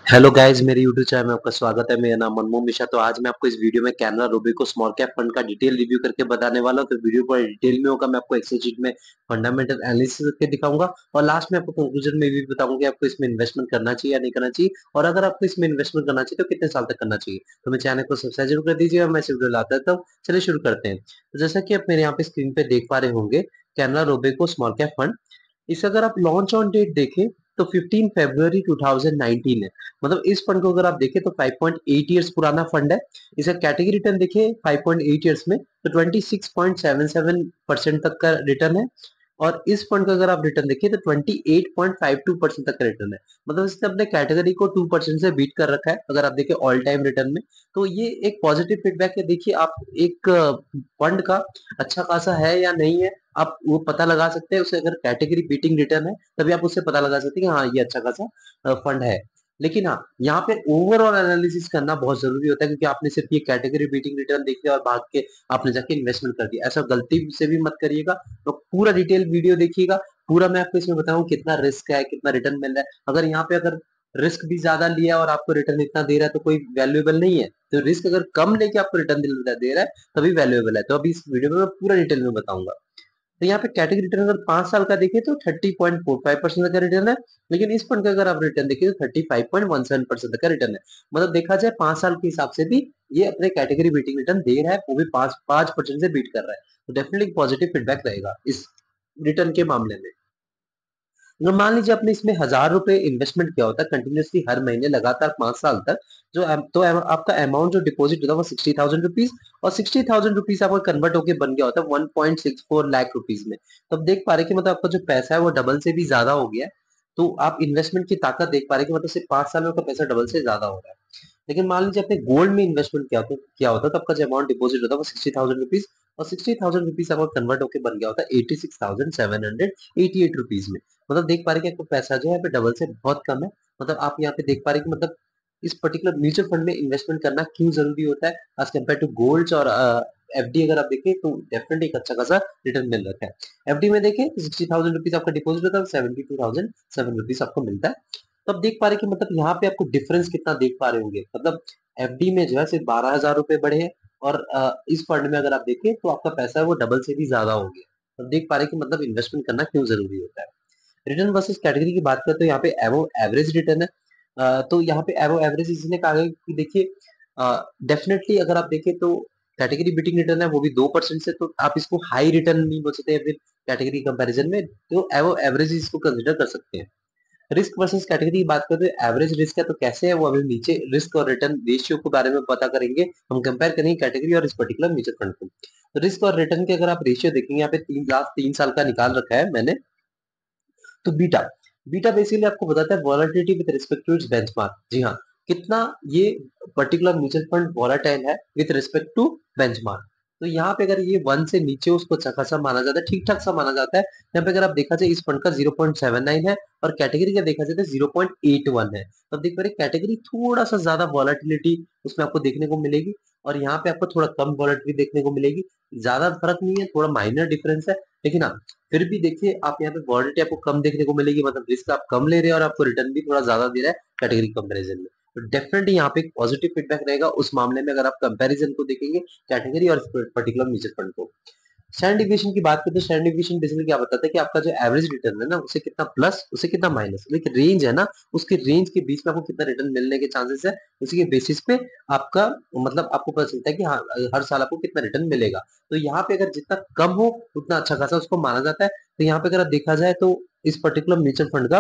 Hello guys, मेरे YouTube channel में आपका स्वागत है। मेरा नाम मनमोहन मिश्रा। तो आज मैं आपको इस वीडियो में Canara Robeco small cap fund का डिटेल रिव्यू करके बताने वाला हूं। तो वीडियो पर डिटेल में होगा। मैं आपको एक्सेल शीट में फंडामेंटल एनालिसिस करके दिखाऊंगा और लास्ट में आपको कंक्लूजन में भी बताऊंगा कि आपको इसमें इन्वेस्टमेंट करना चाहिए या नहीं करना चाहिए, और अगर आपको इसमें इन्वेस्टमेंट करना चाहिए तो कितने साल तक करना चाहिए। तो मेरे चैनल को सब्सक्राइब जरूर कर दीजिएगा। मैं इस वीडियो लाता था। चलिए शुरू करते हैं। तो जैसा कि आप मेरे यहाँ पे स्क्रीन पे देख पा रहे होंगे, Canara Robeco small cap fund, इसे अगर आप लॉन्च ऑन डेट देखें तो 15 फरवरी 2019 है। मतलब इस फंड को अगर आप देखें तो 5.8 इयर्स पुराना फंड है। इसका कैटेगरी रिटर्न देखें 5.8 इयर्स में तो 26.77% तक का रिटर्न है। और इस फंड का अगर आप रिटर्न देखिए तो 28.52% तक का रिटर्न है। मतलब इसने अपने कैटेगरी को 2% से बीट कर रखा है अगर आप देखें ऑल टाइम रिटर्न में। तो ये एक पॉजिटिव फीडबैक है। देखिए, आप एक फंड का अच्छा खासा है या नहीं है, आप वो पता लगा सकते हैं। उसे अगर कैटेगरी बीटिंग रिटर्न है तभी आप उससे पता लगा सकते हैं कि हाँ, ये अच्छा खासा फंड है। लेकिन हाँ, यहाँ पे ओवरऑल एनालिसिस करना बहुत जरूरी होता है, क्योंकि आपने सिर्फ ये कैटेगरी बीटिंग रिटर्न देख लिया और भाग के आपने जाके इन्वेस्टमेंट कर दिया। ऐसा गलती से भी मत करिएगा। तो पूरा डिटेल वीडियो देखिएगा। पूरा मैं आपको इसमें बताऊं कितना रिस्क है, कितना रिटर्न मिल रहा है। अगर यहाँ पे अगर रिस्क भी ज्यादा लिया और आपको रिटर्न इतना दे रहा है तो कोई वैल्यूएबल नहीं है। तो रिस्क अगर कम लेके आपको रिटर्न दे रहा है तभी वैल्यूएबल है। तो अभी इस वीडियो में मैं पूरा डिटेल में बताऊंगा। तो यहाँ पे कैटेगरी रिटर्न अगर 5 साल का देखें तो 30.45% का रिटर्न है। लेकिन इस फंड का अगर आप रिटर्न देखें तो 35.17% का रिटर्न है। मतलब देखा जाए 5 साल के हिसाब से भी ये अपने कैटेगरी बीटिंग रिटर्न दे रहा है, वो भी 5% से बीट कर रहा है। तो डेफिनेटली पॉजिटिव फीडबैक रहेगा इस रिटर्न के मामले में। अगर मान लीजिए आपने इसमें 1,000 रुपए इन्वेस्टमेंट किया होता है कंटिन्यूसली हर महीने लगातार 5 साल तक, आपका अमाउंट जो डिपॉजिट होता है वो 60,000 रुपीज, और 60,000 रुपीज आपका कन्वर्ट होकर बन गया होता है 1.64 लाख रुपीज में। तो आप देख पा रहे हैं कि मतलब आपका जो पैसा है वो डबल से भी ज्यादा हो गया है। तो आप इन्वेस्टमेंट की ताकत देख पा रहे हैं कि मतलब सिर्फ 5 साल में आपका पैसा डबल से ज्यादा हो रहा है। लेकिन मान लीजिए आपने गोल्ड में इन्वेस्टमेंट किया होता तो आपका जो अमाउंट डिपॉजिट होता है वो 60,000 रुपीज, और 60,000 रुपीज आपका कन्वर्ट होकर बन गया होता है 86,788 रुपीज में। मतलब देख पा रहे हैं कि आपका पैसा जो है यहाँ पे डबल से बहुत कम है। मतलब आप यहाँ पे देख पा रहे हैं कि मतलब इस पर्टिकुलर म्यूचुअल फंड में इन्वेस्टमेंट करना क्यों जरूरी होता है एज कम्पेयर टू गोल्ड और एफडी। अगर आप देखें तो डेफिनेटली एक अच्छा खासा रिटर्न मिल रखा है। एफडी में देखें तो 60,000 रुपीज आपका डिपॉजिट होता है, 72,007 रुपीज आपको मिलता है। तो आप देख पा रहे हैं कि मतलब यहाँ पे आपको डिफरेंस कितना देख पा रहे होंगे। मतलब एफडी में जो है सिर्फ 12,000 रुपए बढ़े हैं, और इस फंड में अगर आप देखें तो आपका पैसा है वो डबल से भी ज्यादा हो गया। तो देख पा रहे हैं कि मतलब इन्वेस्टमेंट करना क्यों जरूरी होता है। रिटर्न वर्सेस कैटेगरी की बात करते हैं तो यहाँ पे एवो एवरेज रिटर्न है। तो यहाँ पे एवो एवरेज इसने कहा है कि देखिए, डेफिनेटली अगर आप देखें तो कैटेगरी बीटिंग रिटर्न है वो भी 2% से, तो आप इसको हाई रिटर्न नहीं बोल सकते फिर कैटेगरी कंपैरिजन में। तो एवो एवरेज इसको कंसिडर कर सकते हैं। रिस्क वर्सेस कैटेगरी की बात करते हैं, एवरेज रिस्क है तो कैसे है वो अभी नीचे रिस्क और रिटर्न रेशियो के बारे में पता करेंगे। हम कंपेयर करेंगे कैटेगरी और इस पर्टिकुलर म्यूचुअल फंड को। रिस्क और रिटर्न के अगर आप रेशियो देखेंगे, यहाँ पे 3 साल का निकाल रखा है मैंने। तो बीटा बीटा बेसिकली आपको बताता है volatility with respect to its benchmark. जी हाँ, कितना ये पर्टिकुलर म्यूचुअल फंड वॉलेटाइल है विद रिस्पेक्ट टू बेंचमार्क। तो यहाँ पे अगर ये 1 से नीचे उसको अच्छा खासा माना जाता है, ठीक ठाक सा माना जाता है। यहाँ पे अगर आप देखा जाए इस फंड का 0.79 है, और कैटेगरी का देखा जाए तो 0.81 है। तो आप देख पा रहे कैटेगरी थोड़ा सा ज्यादा वॉलेटिलिटी उसमें आपको देखने को मिलेगी, और यहाँ पे आपको थोड़ा कम वॉलेटिलिटी देखने को मिलेगी। ज्यादा फर्क नहीं है, थोड़ा माइनर डिफरेंस है। लेकिन हाँ, फिर भी देखिए आप यहाँ पे वॉलेटिलिटी आपको कम देखने को मिलेगी। मतलब रिस्क आप कम ले रहे हैं और आपको रिटर्न भी थोड़ा ज्यादा दे रहा है कैटेगरी कंपैरिजन में। तो डेफिनेटली यहाँ पे एक पॉजिटिव फीडबैक रहेगा उस मामले में अगर आप कंपैरिजन को देखेंगे कैटेगरी और पर्टिकुलर म्यूचुअल फंड को। स्टैंडर्ड डिविएशन की बात करते हैं। स्टैंडर्ड डिविएशन बेसिकली क्या बताता है कि आपका जो एवरेज रिटर्न है ना, उसे कितना प्लस उसे कितना माइनस, एक रेंज है ना, उसके रेंज के बीच में आपको कितना रिटर्न मिलने के चांसेस है, उसी के बेसिस पे आपका मतलब आपको पता चलता है कि हाँ, हर साल आपको कितना रिटर्न मिलेगा। तो यहाँ पे अगर जितना कम हो उतना अच्छा खासा उसको माना जाता है। तो यहाँ पे अगर देखा जाए तो इस पर्टिकुलर म्यूचुअल फंड का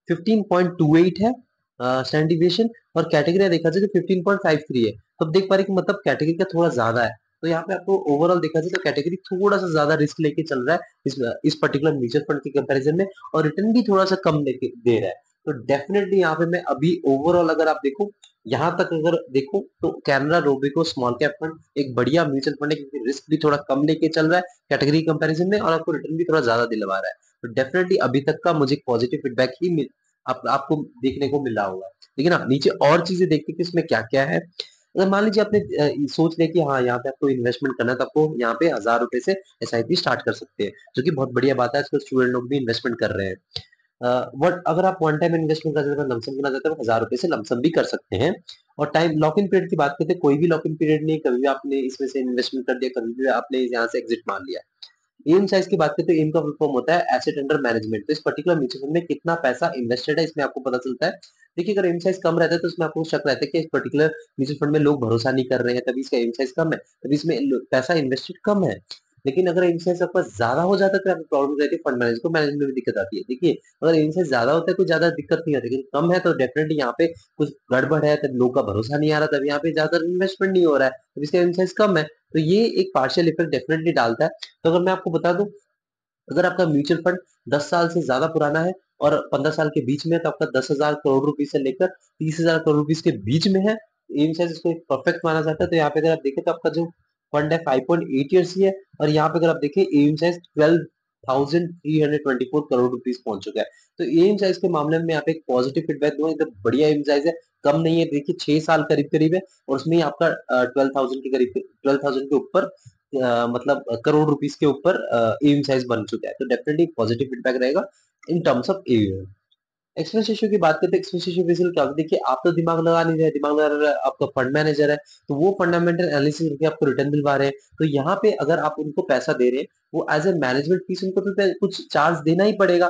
15.28 है स्टैंडर्ड डिविएशन, और कैटेगरी देखा जाए तो 15.53 है। तो अब देख पा रहे कि मतलब कैटेगरी का थोड़ा ज्यादा है। तो यहाँ पे आपको ओवरऑल देखा जाए तो कैटेगरी थोड़ा सा ज्यादा रिस्क लेके चल रहा है इस पर्टिकुलर म्यूचुअल फंड के कंपैरिजन में, और रिटर्न भी थोड़ा सा कम लेके दे रहा है। तो डेफिनेटली यहाँ पे मैं अभी ओवरऑल अगर आप देखो, यहाँ तक अगर देखो तो Canara Robeco small cap fund एक बढ़िया म्यूचुअल फंड है, क्योंकि रिस्क भी थोड़ा कम लेके चल रहा है कैटेगरी कंपैरिजन में, और आपको रिटर्न भी थोड़ा ज्यादा दिलवा रहा है। तो डेफिनेटली अभी तक का मुझे पॉजिटिव फीडबैक ही आपको देखने को मिला होगा। लेकिन हाँ, नीचे और चीजें देखते कि इसमें क्या क्या है। अगर मान लीजिए आपने सोच लिया कि हाँ, यहाँ पे आपको इन्वेस्टमेंट करना है, तो आपको यहाँ पे 1,000 रुपए से एसआईपी स्टार्ट कर सकते हैं, जो कि बहुत बढ़िया बात है। आजकल स्टूडेंट लोग भी इन्वेस्टमेंट कर रहे हैं। वट अगर आप वन टाइम इन्वेस्टमेंट करना चाहते हैं, लमसम करना चाहते हैं, तो 1000 रुपए से लमसम भी कर सकते हैं। और टाइम लॉक इन पीरियड की बात करते हैं, कोई भी लॉक इन पीरियड नहीं, कभी भी आपने इसमें से इन्वेस्टमेंट कर दिया, कभी भी आपने यहाँ से एग्जिट मार लिया। एम साइज की बात करते हैं, एम का फुल फॉर्म होता है एसेट अंडर मैनेजमेंट। तो इस पर्टिकुलर म्यूचुअल फंड में कितना पैसा इन्वेस्टेड है, इसमें आपको पता चलता है। देखिए, अगर एम साइज कम रहता है तो इसमें आपको शक रहता है कि इस पर्टिकुलर म्यूचुअल फंड में लोग भरोसा नहीं कर रहे हैं, तभी इसका एम साइज कम है, तभी इसमें पैसा इन्वेस्टेड कम है। लेकिन अगर एम साइज आपका ज्यादा हो जाता है तो आपको प्रॉब्लम रहती है, फंड मैनेजर को मैनेजमेंट में भी दिक्कत आती है। देखिए, अगर एम साइज ज्यादा होता है कोई ज्यादा दिक्कत नहीं आती, लेकिन कम है तो डेफिनेटली यहाँ पे कुछ गड़बड़ है, तब लोग का भरोसा नहीं आ रहा, तब यहाँ पे ज्यादा इन्वेस्टमेंट नहीं हो रहा है, तब इसका एम साइज कम है। तो ये एक पार्शियल इफेक्ट डेफिनेटली डालता है। तो अगर मैं आपको बता दूं, अगर आपका म्यूचुअल फंड 10 साल से ज्यादा पुराना है और 15 साल के बीच में है, तो आपका 10,000 करोड़ रुपए से लेकर 30,000 करोड़ रुपए के बीच में है, एम साइज इसको एक परफेक्ट माना जाता है। तो यहाँ पे अगर आप देखें तो आपका जो फंड है 5.8 ईयर्स ही है, और यहाँ पे अगर आप देखें एम साइज 12,324 करोड़ रुपीस पहुंच चुका है। तो एम साइज के मामले में यहाँ पे एक पॉजिटिव फीडबैक दूंगा, एकदम बढ़िया एम साइज है, कम नहीं है। देखिए 6 साल करीब करीब है, और उसमें ही आपका 12,000 के करीब, 12,000 के ऊपर मतलब करोड़ रुपीस के ऊपर एम साइज बन चुका है। तो डेफिनेटली पॉजिटिव फीडबैक रहेगा in terms of AUM. Expense ratio की बात करते हैं, एक्सपेंस रेशियो बेसिकली क्या होता है? देखिए, आप तो दिमाग लगा नहीं रहे, दिमाग लगा रहा है आपका फंड मैनेजर है, तो वो फंडामेंटल एनालिसिस करके आपको रिटर्न दिलवा रहे हैं। तो यहाँ पे अगर आप उनको पैसा दे रहे हैं, वो एज ए मैनेजमेंट फीस उनको तो कुछ चार्ज देना ही पड़ेगा।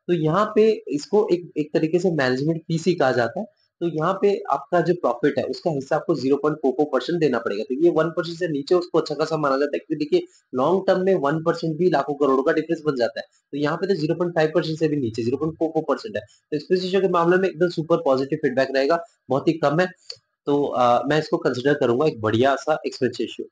तो यहाँ पे इसको एक एक तरीके से मैनेजमेंट फीस ही कहा जाता है। तो यहाँ पे आपका जो प्रॉफिट है उसका हिस्सा आपको 0.44% देना पड़ेगा। तो ये 1% से नीचे उसको अच्छा खासा माना जाता है, क्योंकि देखिए लॉन्ग टर्म में 1% भी लाखों करोड़ों का डिफरेंस बन जाता है। तो यहाँ पे तो 0.5% से भी नीचे 0.44% है। तो एक्सपेंस रेशियो के मामले में एकदम सुपर पॉजिटिव फीडबैक रहेगा, बहुत ही कम है। तो मैं इसको कंसिडर करूंगा एक बढ़िया सा एक्सपेंस रेशियो।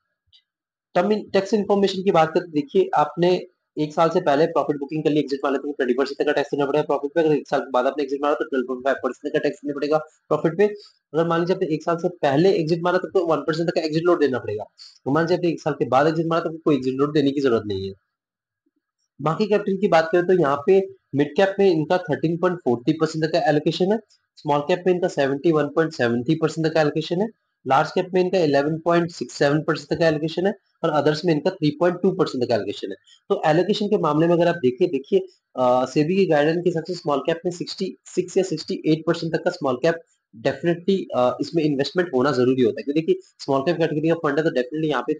टैक्स इन्फॉर्मेशन की बात करें तो देखिए, आपने एक साल से पहले प्रॉफिट बुकिंग कर ली, एग्जिट मारे तो 20% तक का टैक्स देना पड़ेगा प्रॉफिट पे। अगर एक साल के बाद आपने एग्जिट मारा तो 12.5% का टैक्स देना पड़ेगा प्रॉफिट पे। अगर मान लीजिए आपने एक साल से पहले एग्जिट मारा तो 1% तक का एग्जिट लोड देना पड़ेगा। तो मान लीजिए आपने एक साल के बाद एग्जिट मारा तो कोई एग्जिट लोड देने की जरूरत नहीं है। बाकी कैपिटल की बात करें तो यहाँ पे मिड कैप में इनका 13.40% तक का एलोकेशन है, स्मॉल कैप में इनका 71.70% तक का एलोकेशन है, लार्ज कैप में इनका 11.67% तक का एलोकेशन है, और अदर्स में इनका 3.2% तक का एलोकेशन है। तो एलोकेशन के मामले में अगर आप देखिए सेबी की गाइडलाइन के हिसाब से स्मॉल कैप में 66 या 68% तक का स्मॉल कैप डेफिनेटली इसमें इन्वेस्टमेंट होना जरूरी होता है, क्योंकि देखिए स्मॉल कैप कैटेगरी का फंड है, तो डेफिनेटली यहाँ पे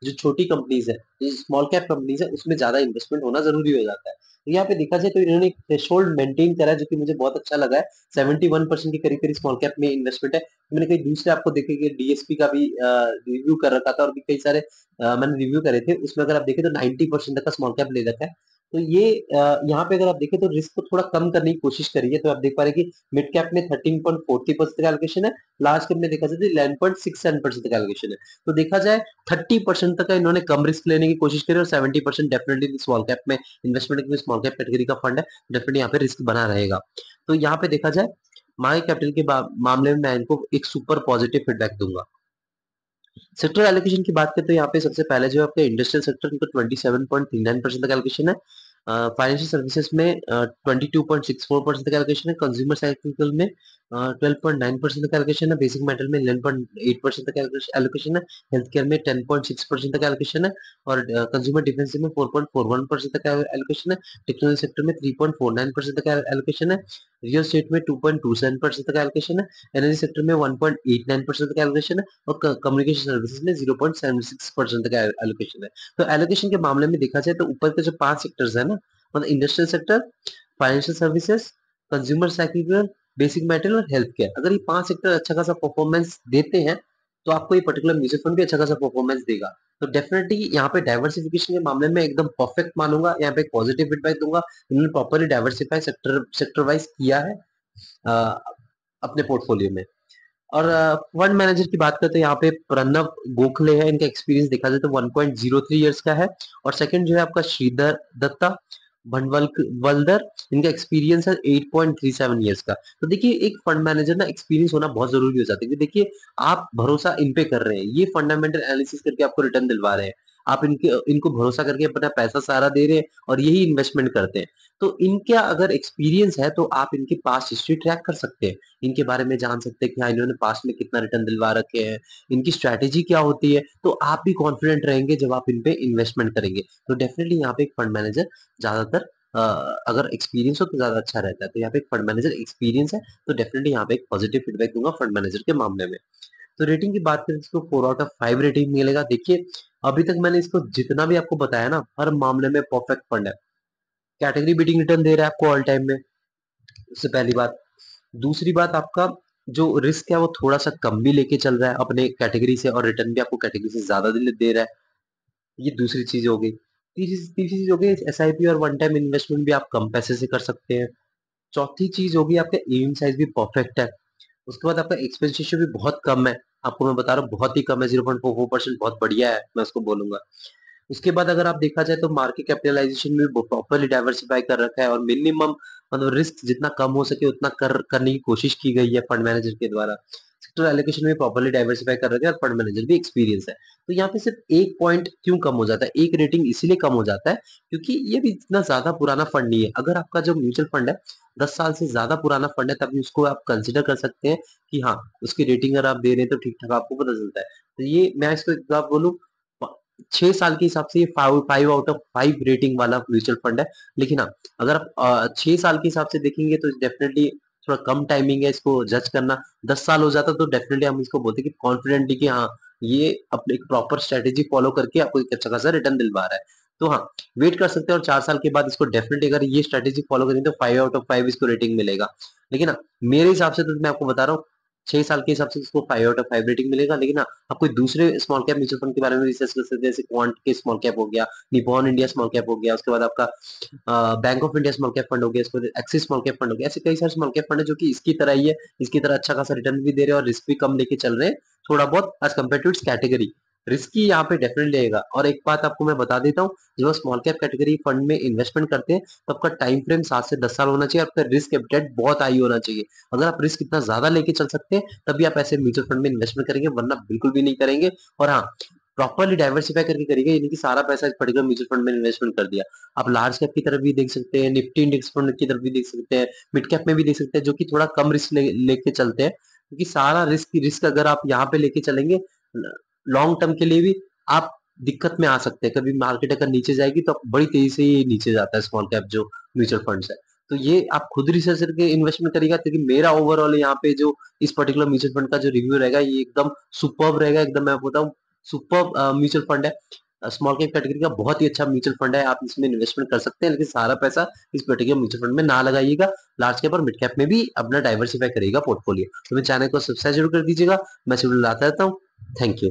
जो छोटी कंपनीज है, जो स्मॉल कैप कंपनीज है, उसमें ज्यादा इन्वेस्टमेंट होना जरूरी हो जाता है। तो यहाँ पे देखा जाए तो इन्होंने एक थ्रेशोल्ड मेंटेन करा है, जो कि मुझे बहुत अच्छा लगा है। 71% के करीब करीब स्मॉल कैप में इन्वेस्टमेंट है। मैंने कई दूसरे आपको देखे कि डीएसपी का भी रिव्यू कर रखा था, और भी कई सारे मैंने रिव्यू करे थे, उसमें अगर आप देखें तो 90% तक का स्मॉल कैप ले रखा है। तो ये यहाँ पे अगर आप देखें तो रिस्क को थोड़ा कम करने की कोशिश करिए, तो आप देख पा रहे हैं कि मिड कैप में 13.40% का एलोकेशन है, लार्ज कैप में देखा जाए तो 11.67% का एलोकेशन है। तो देखा जाए 30% तक का इन्होंने कम रिस्क लेने की कोशिश करी, और 70% डेफिनेटली स्मॉल कैप में इन्वेस्टमेंट में, स्मॉल कैप कैटेगरी का फंड है, डेफिनेटली यहाँ पे रिस्क बना रहेगा। तो यहाँ पे देखा जाए मार्केट कैपिटल के मामले में मैं इनको एक सुपर पॉजिटिव फीडबैक दूंगा। सेक्टर एलोकेशन की बात करें तो यहाँ पे सबसे पहले जो आपका इंडस्ट्रियल सेक्टर, इनको 27.39% तक एलोकेशन है। फाइनेंशियल सर्विसेज में 22.64% तक एलोकेशन है। कंज्यूमर साइकिल में 12.9% तक एलोकेशन है। बेसिक मेटल में 11.8% तक एलोकेशन है। हेल्थ केयर में 10.6% तक एलोकेशन है, और कंज्यूमर डिफेंस में 4.41% तक एलोकेशन है। टेक्नोलॉजी सेक्टर में 3.49% तक एलोकेशन है। रियल एस्टेट में 2.27% तक एलोकेशन है। एनर्जी सेक्टर में 1.89% तक एलोकेशन है, और कम्युनिकेशन सर्विसेज में 0.76% तक एलोकेशन है। तो एलोकेशन के मामले में देखा जाए तो ऊपर के जो 5 सेक्टर्स है ना, मतलब industrial sector, financial services, consumer cycle, basic metal और हेल्थ केयर, अगर ये 5 सेक्टर अच्छा खासा परफॉर्मेंस देते हैं, तो आपको ये पर्टिकुलर म्यूचुअल फंड भी अच्छा खासा परफॉर्मेंस देगा। तो डेफिनेटली यहाँ पे डाइवर्सिफिकेशन के मामले में एकदम परफेक्ट मानूंगा, यहाँ पे पॉजिटिव फीडबैक दूंगा। इन्होंने properly diversify sector sector wise किया है अपने पोर्टफोलियो में। और फंड मैनेजर की बात करते हैं, यहाँ पे प्रणव गोखले है, इनका एक्सपीरियंस देखा जाए तो 1.03 इयर्स का है। और सेकंड जो है आपका श्रीधर दत्ता भंडवल वल्दर, इनका एक्सपीरियंस है 8.37 इयर्स का। तो देखिए एक फंड मैनेजर ना एक्सपीरियंस होना बहुत जरूरी हो जाता है, क्योंकि देखिए आप भरोसा इन पे कर रहे हैं, ये फंडामेंटल एनालिसिस करके आपको रिटर्न दिलवा रहे हैं, आप इनके इनको भरोसा करके अपना पैसा सारा दे रहे हैं, और यही इन्वेस्टमेंट करते हैं। तो इनका अगर एक्सपीरियंस है तो आप इनकी पास्ट हिस्ट्री ट्रैक कर सकते हैं, इनके बारे में जान सकते हैं कि हाँ इन्होंने पास्ट में कितना रिटर्न दिलवा रखे हैं, इनकी स्ट्रैटेजी क्या होती है। तो आप भी कॉन्फिडेंट रहेंगे जब आप इन पे इन्वेस्टमेंट करेंगे। तो डेफिनेटली यहाँ पे एक फंड मैनेजर ज्यादातर अगर एक्सपीरियंस हो तो ज्यादा अच्छा रहता है। तो यहाँ पे फंड मैनेजर एक्सपीरियंस है, तो डेफिनेटली यहाँ पे एक पॉजिटिव फीडबैक दूंगा फंड मैनेजर के मामले में। तो रेटिंग की बात करें, इसको 4/5 रेटिंग मिलेगा। देखिए, अभी तक मैंने इसको जितना भी आपको बताया ना, हर मामले में परफेक्ट फंड है। कैटेगरी बीटिंग रिटर्न दे रहा है आपको ऑल टाइम में, इससे पहली बात। दूसरी बात, आपका जो रिस्क है वो थोड़ा सा कम भी लेके चल रहा है अपने कैटेगरी से, और रिटर्न भी आपको कैटेगरी से ज्यादा दे रहा है। ये दूसरी चीज हो गई। तीसरी चीज हो गई, एसआईपी और वन टाइम इन्वेस्टमेंट भी आप कम पैसे से कर सकते हैं। चौथी चीज होगी, आपका एम साइज भी परफेक्ट है। उसके बाद आपका एक्सपेंस रेशियो भी बहुत कम है। आपको मैं बता रहा हूँ, बहुत ही कम है, 0.44%, बहुत बढ़िया है, मैं उसको बोलूंगा। उसके बाद अगर आप देखा जाए तो मार्केट कैपिटलाइजेशन भी प्रॉपर्ली डाइवर्सिफाई कर रखा है, और मिनिमम मतलब रिस्क जितना कम हो सके उतना करने की कोशिश की गई है फंड मैनेजर के द्वारा। सेक्टर एलोकेशन में प्रॉपर्ली डाइवर्सिफाई कर रखा है, और फंड मैनेजर भी एक्सपीरियंस है। तो यहाँ पे सिर्फ एक पॉइंट क्यों कम हो जाता है, एक रेटिंग इसीलिए कम हो जाता है क्योंकि ये भी इतना ज्यादा पुराना फंड नहीं है। अगर आपका जो म्यूचुअल फंड है 10 साल से ज्यादा पुराना फंड है, तभी उसको आप कंसिडर कर सकते हैं कि हाँ, उसकी रेटिंग अगर आप दे रहे हैं तो ठीक ठाक आपको पता चलता है। तो ये मैं इसको एक बात बोलूं, 6 साल के हिसाब से ये 5/5 रेटिंग वाला म्यूचुअल फंड है। लेकिन हाँ, अगर आप 6 साल के हिसाब से देखेंगे तो डेफिनेटली थोड़ा कम टाइमिंग है इसको जज करना। 10 साल हो जाता तो डेफिनेटली हम इसको बोलते कि कॉन्फिडेंटली कि हाँ, ये अपने एक प्रॉपर स्ट्रेटेजी फॉलो करके आपको एक अच्छा खासा रिटर्न दिलवा रहा है। तो हाँ, वेट कर सकते हैं, और 4 साल के बाद इसको डेफिनेटली अगर ये स्ट्रेटेजी फॉलो करेंगे तो 5/5 इसको रेटिंग मिलेगा। लेकिन हाँ, मेरे हिसाब से तो मैं आपको बता रहा हूँ, 6 साल के हिसाब से इसको 5/5 रेटिंग मिलेगा। लेकिन हाँ, आप कोई दूसरे स्मॉल कैप म्यूचुअल फंड के बारे में रिसर्च कर सकते हैं, जैसे क्वांट के स्मॉल कैप हो गया, निपॉन इंडिया स्मॉल कैप हो गया, उसके बाद आपका bank of India small cap fund हो गया, इसके बाद एक्सिस स्मॉल कैप फंड हो गया। ऐसे कई सारे स्मॉल कैप फंड है जो कि इसकी तरह ही है, इसकी तरह अच्छा खासा रिटर्न भी दे रहे हैं और रिस्क भी कम लेके चल रहे हैं, थोड़ा बहुत as compare to its category. Risky यहाँ पे डेफिनेटली रहेगा। और एक बात आपको मैं बता देता हूँ, जब आप स्मॉल कैप कैटेगरी फंड में इन्वेस्टमेंट करते हैं तो आपका टाइम फ्रेम 7 से 10 साल होना चाहिए, आपका रिस्क एपेटाइट बहुत हाई होना चाहिए। अगर आप रिस्क इतना ज्यादा लेके चल सकते हैं तभी आप ऐसे म्यूचुअल फंड में इन्वेस्टमेंट करेंगे, वरना बिल्कुल भी नहीं करेंगे। और हाँ, प्रॉपरली डाइवर्सिफाई करके करेंगे, यानी कि सारा पैसा एक पर्टिकुलर म्यूचुअल फंड में इन्वेस्टमेंट कर दिया। आप लार्ज कैप की तरफ भी देख सकते हैं, निफ्टी इंडेक्स फंड की तरफ भी देख सकते हैं, मिड कैप में भी देख सकते हैं, जो कि थोड़ा कम रिस्क लेके चलते हैं। क्योंकि सारा रिस्क अगर आप यहाँ पे लेके चलेंगे लॉन्ग टर्म के लिए भी, आप दिक्कत में आ सकते हैं। कभी मार्केट अगर नीचे जाएगी तो बड़ी तेजी से ये नीचे जाता है स्मॉल कैप जो म्यूचुअल फंड्स है। तो ये आप खुद रिसर्च करके इन्वेस्टमेंट करिएगा, क्योंकि मेरा ओवरऑल यहाँ पे जो इस पर्टिकुलर म्यूचुअल फंड का जो रिव्यू रहेगा, ये एकदम सुपर्ब रहेगा। एकदम मैं बताऊँ, सुपर्ब म्यूचुअल फंड है। स्मॉल कैप कैटेगरी का बहुत ही अच्छा म्यूचुअल फंड है, आप इसमें इन्वेस्टमेंट कर सकते हैं, लेकिन सारा पैसा इस पर्टिकुलर म्यूचुअल फंड में ना लगाइएगा। लार्ज कैप और मिड कैप में भी अपना डाइवर्सिफाई करिएगा पोर्टफोलियो। तो मेरे चैनल को सब्सक्राइब जरूर कर दीजिएगा। मैं शेड्यूल लाता रहता हूँ। Thank you.